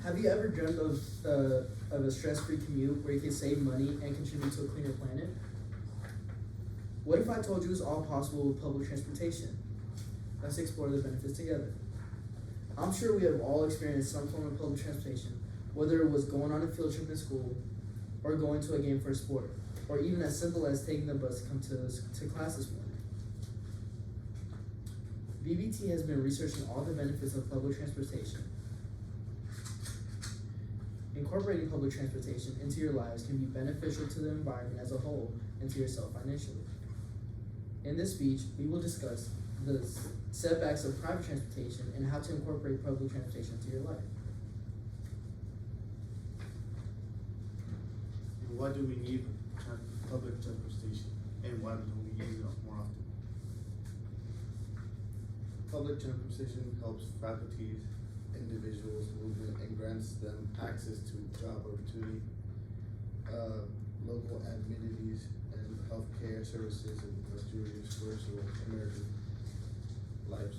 Have you ever dreamed of a stress-free commute where you can save money and contribute to a cleaner planet? What if I told you it's all possible with public transportation? Let's explore the benefits together. I'm sure we have all experienced some form of public transportation, whether it was going on a field trip in school, or going to a game for a sport, or even as simple as taking the bus to come to class this morning. BBT has been researching all the benefits of public transportation. Incorporating public transportation into your lives can be beneficial to the environment as a whole and to yourself financially. In this speech, we will discuss the setbacks of private transportation and how to incorporate public transportation into your life. Why do we need public transportation, and why don't we use it more often? Public transportation helps faculties, individuals, movement, and grants them access to job opportunity, local amenities, and healthcare services and luxurious virtual American lives.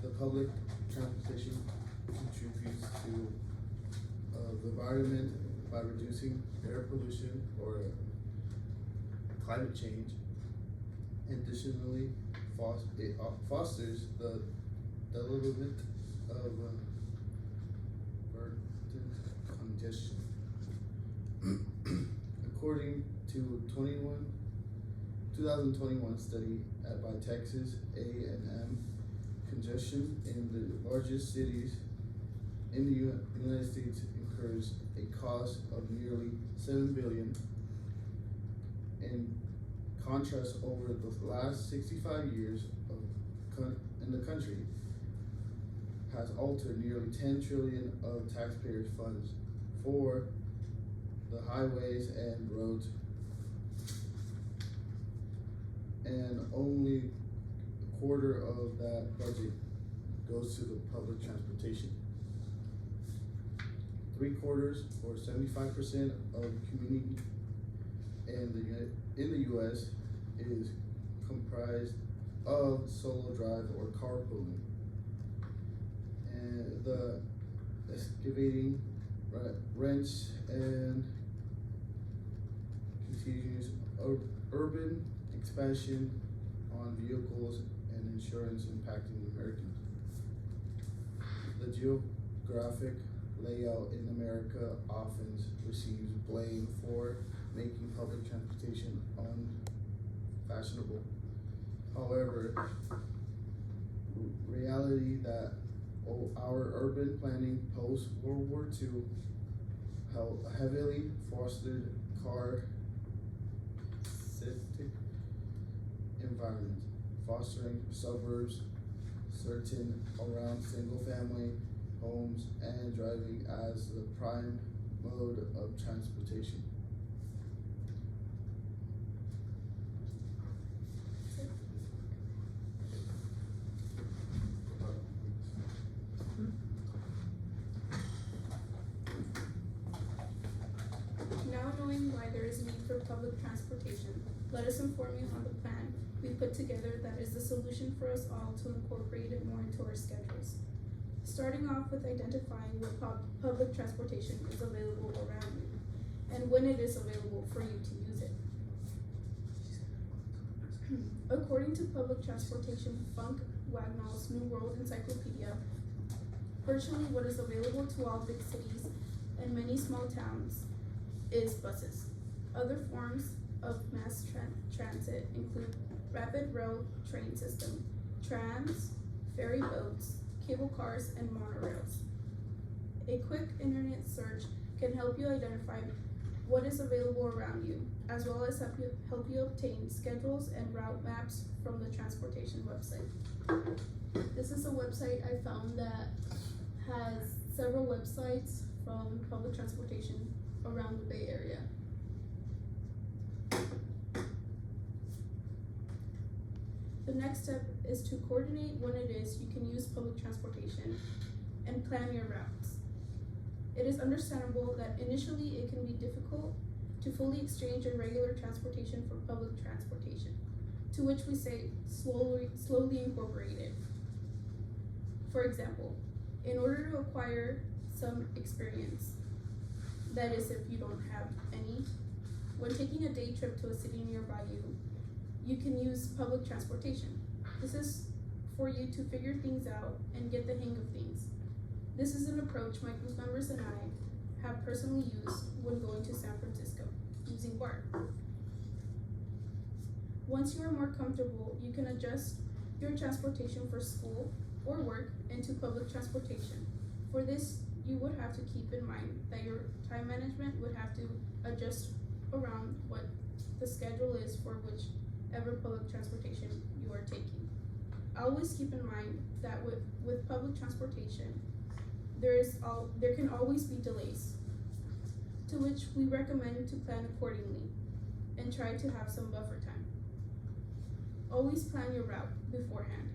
The public transportation contributes to the environment by reducing air pollution or climate change. Additionally, it fosters the development of congestion. According to 2021 study by Texas A&M, congestion in the largest cities in the United States incurs a cost of nearly $7 billion. In contrast, over the last 65 years in the country has altered nearly 10 trillion of taxpayers' funds for the highways and roads, and only a quarter of that budget goes to the public transportation. 3/4 or 75% of community in the U.S. is comprised of solo drive or carpooling, and the excavating rents and continuous urban expansion on vehicles and insurance impacting Americans. The geographic layout in America often receives blame for making public transportation unfashionable. However, reality that our urban planning post World War II heavily fostered car-centric environment, fostering suburbs certain around single-family homes and driving as the prime mode of transportation. Now knowing why there is need for public transportation, let us inform you on the plan we put together that is the solution for us all to incorporate it more into our schedules. Starting off with identifying what public transportation is available around you and when it is available for you to use it. According to Public Transportation Funk Wagnall's New World Encyclopedia, virtually what is available to all big cities and many small towns is buses. Other forms of mass transit include rapid rail train system, trams, ferry boats, cable cars, and monorails. A quick internet search can help you identify what is available around you, as well as help you obtain schedules and route maps from the transportation website. This is a website I found that has several websites from public transportation around the Bay Area. The next step is to coordinate when it is you can use public transportation and plan your routes. It is understandable that initially it can be difficult to fully exchange your regular transportation for public transportation, to which we say slowly incorporate it. For example, in order to acquire some experience. That is, if you don't have any. When taking a day trip to a city nearby you can use public transportation. This is for you to figure things out and get the hang of things. This is an approach my group members and I have personally used when going to San Francisco, using BART. Once you are more comfortable, you can adjust your transportation for school or work into public transportation. For this, you would have to keep in mind that your time management would have to adjust around what the schedule is for whichever public transportation you are taking. Always keep in mind that with public transportation, there can always be delays, to which we recommend to plan accordingly and try to have some buffer time. Always plan your route beforehand,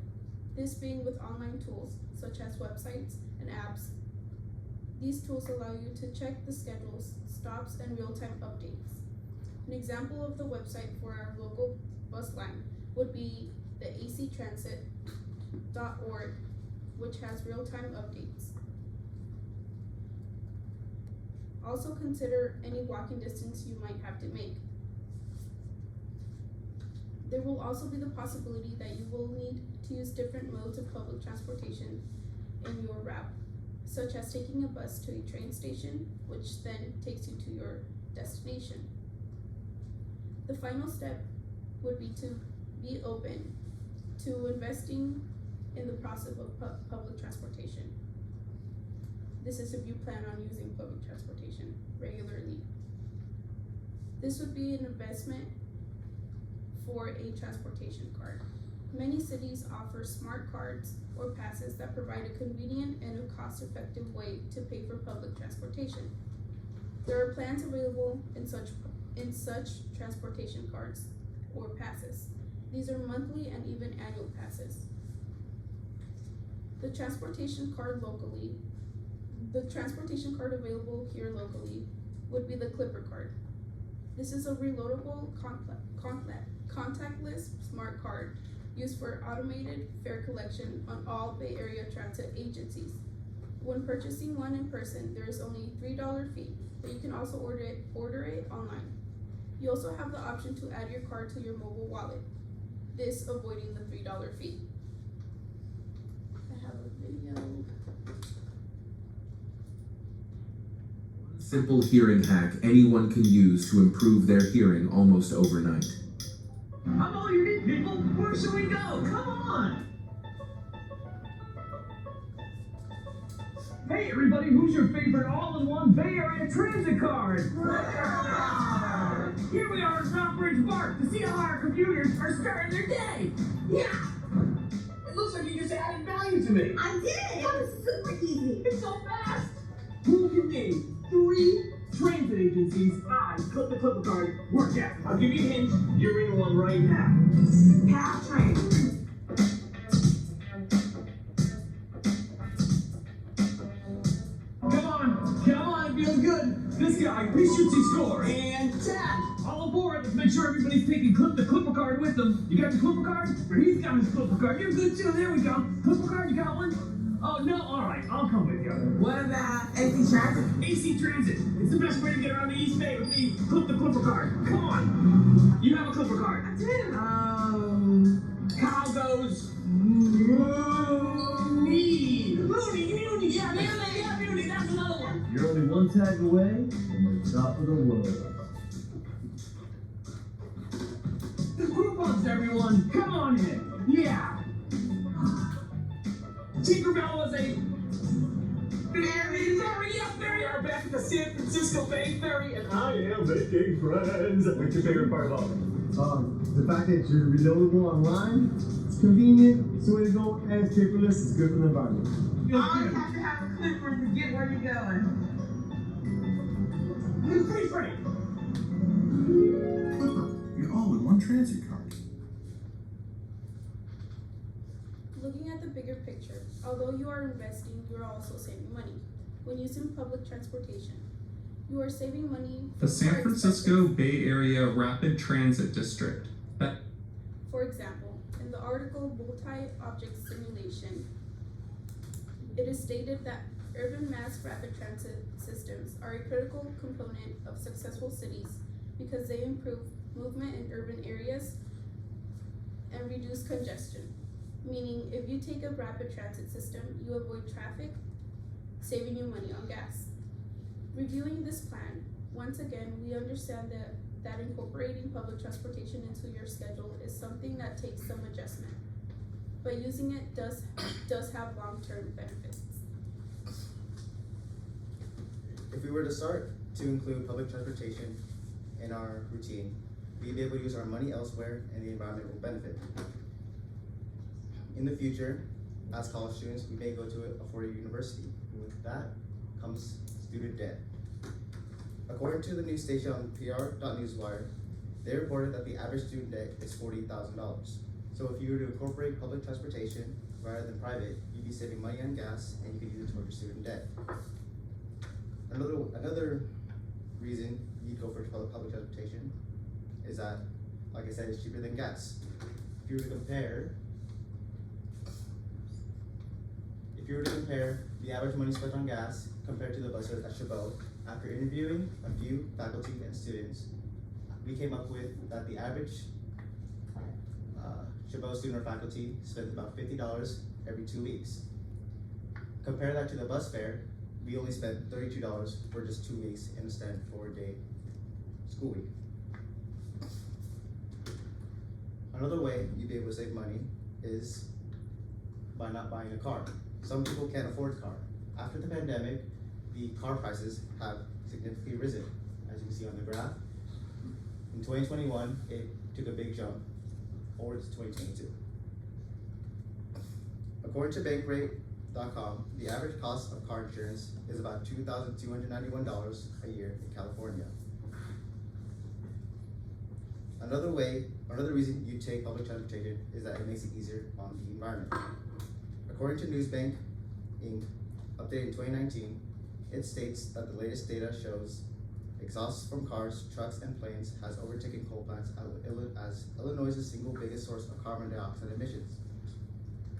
this being with online tools such as websites and apps. These tools allow you to check the schedules, stops, and real-time updates. An example of the website for our local bus line would be the actransit.org, which has real-time updates. Also consider any walking distance you might have to make. There will also be the possibility that you will need to use different modes of public transportation in your route, such as taking a bus to a train station, which then takes you to your destination. The final step would be to be open to investing in the process of public transportation. This is if you plan on using public transportation regularly. This would be an investment for a transportation card. Many cities offer smart cards or passes that provide a convenient and a cost-effective way to pay for public transportation. There are plans available in such transportation cards or passes. These are monthly and even annual passes. The transportation card available here locally would be the Clipper card. This is a reloadable contactless smart card used for automated fare collection on all Bay Area transit agencies. When purchasing one in person, there is only a $3 fee, but you can also order it online. You also have the option to add your card to your mobile wallet, this avoiding the $3 fee. I have a video. Simple hearing hack anyone can use to improve their hearing almost overnight. I'm all you need, people. Where should we go? Come on. Hey, everybody, who's your favorite all-in-one Bay Area transit card? Here we are at Southbridge Park to see how our computers are starting their day. Yeah. It looks like you just added value to me. I did! It was super easy. It's so fast. Who can name 3 transit agencies I clip the Clipper card work at? I'll give you a hint. You're in one right now. Caltrain. Come on, feeling good. This guy, he shoots, he scores. And tap. All aboard. Let's make sure everybody's taking the Clipper card with them. You got the Clipper card? He's got his Clipper card. You're good too. There we go. Clipper card, you got one? Oh, no, all right. I'll come with you. What about AC Transit? AC Transit. It's the best way to get around the East Bay with me. Clip the Clipper card. Come on. You have a Clipper card. I did. Cow goes Mooney. Mooney. Yeah, Mooney. That's another one. You're only one tag away from the top of the world. The coupons, everyone. Come on in. Yeah. Tinkerbell was a ferry. Yeah, ferry. We are back at the San Francisco Bay Ferry, and I am making friends. What's your favorite part about it? The fact that you're reloadable online, it's convenient, it's the way to go, and it's paperless, it's good for the environment. All you have to have a clipper to get where you're going. Free. You're all in one transit card. Looking at the bigger picture, although you are investing, you are also saving money. When using public transportation, you are saving money. The San Francisco Bay Area Rapid Transit District. For example, in the article Multi-Object Simulation, it is stated that Urban mass rapid transit systems are a critical component of successful cities because they improve movement in urban areas and reduce congestion. Meaning, if you take a rapid transit system, you avoid traffic, saving you money on gas. Reviewing this plan, once again, we understand that incorporating public transportation into your schedule is something that takes some adjustment, but using it does have long-term benefits. If we were to start to include public transportation in our routine, we'd be able to use our money elsewhere and the environment will benefit. In the future, as college students, we may go to a four-year university. And with that comes student debt. According to the news station on PR.Newswire, they reported that the average student debt is $40,000. So if you were to incorporate public transportation rather than private, you'd be saving money on gas and you could use it towards your student debt. Another reason you'd go for public transportation is that, like I said, it's cheaper than gas. If you were to compare the average money spent on gas compared to the bus fares at Chabot, after interviewing a few faculty and students, we came up with that the average Chabot student or faculty spent about $50 every 2 weeks. Compare that to the bus fare, we only spent $32 for just 2 weeks in a standard 4-day school week. Another way you'd be able to save money is by not buying a car. Some people can't afford a car. After the pandemic, the car prices have significantly risen. As you can see on the graph, in 2021, it took a big jump forward to 2022. According to Bankrate.com, the average cost of car insurance is about $2,291 a year in California. Another reason you take public transportation is that it makes it easier on the environment. According to Newsbank Inc., updated in 2019, it states that the latest data shows exhaust from cars, trucks, and planes has overtaken coal plants as Illinois' single biggest source of carbon dioxide emissions,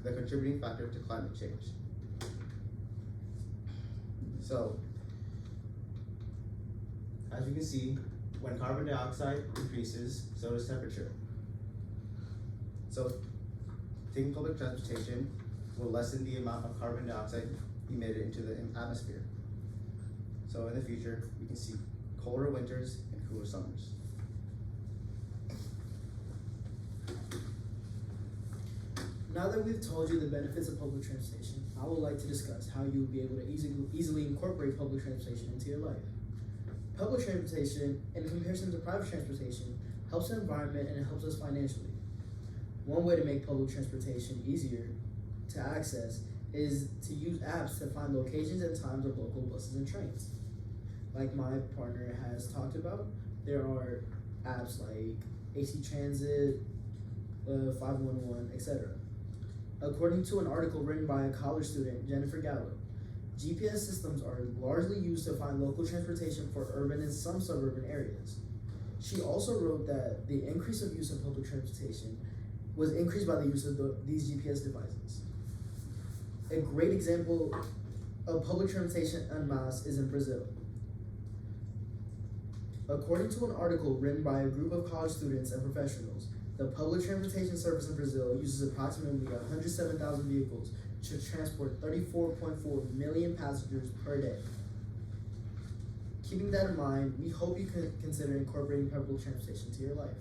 the contributing factor to climate change. So, as you can see, when carbon dioxide increases, so does temperature. So, taking public transportation will lessen the amount of carbon dioxide emitted into the atmosphere. So in the future, we can see colder winters and cooler summers. Now that we've told you the benefits of public transportation, I would like to discuss how you will be able to easily incorporate public transportation into your life. Public transportation, in comparison to private transportation, helps the environment and it helps us financially. One way to make public transportation easier to access is to use apps to find locations and times of local buses and trains. Like my partner has talked about, there are apps like AC Transit, 511, etc. According to an article written by a college student, Jennifer Gallo, GPS systems are largely used to find local transportation for urban and some suburban areas. She also wrote that the increase of use of public transportation was increased by the use of these GPS devices. A great example of public transportation en masse is in Brazil. According to an article written by a group of college students and professionals, the public transportation service in Brazil uses approximately 107,000 vehicles to transport 34.4 million passengers per day. Keeping that in mind, we hope you can consider incorporating public transportation to your life.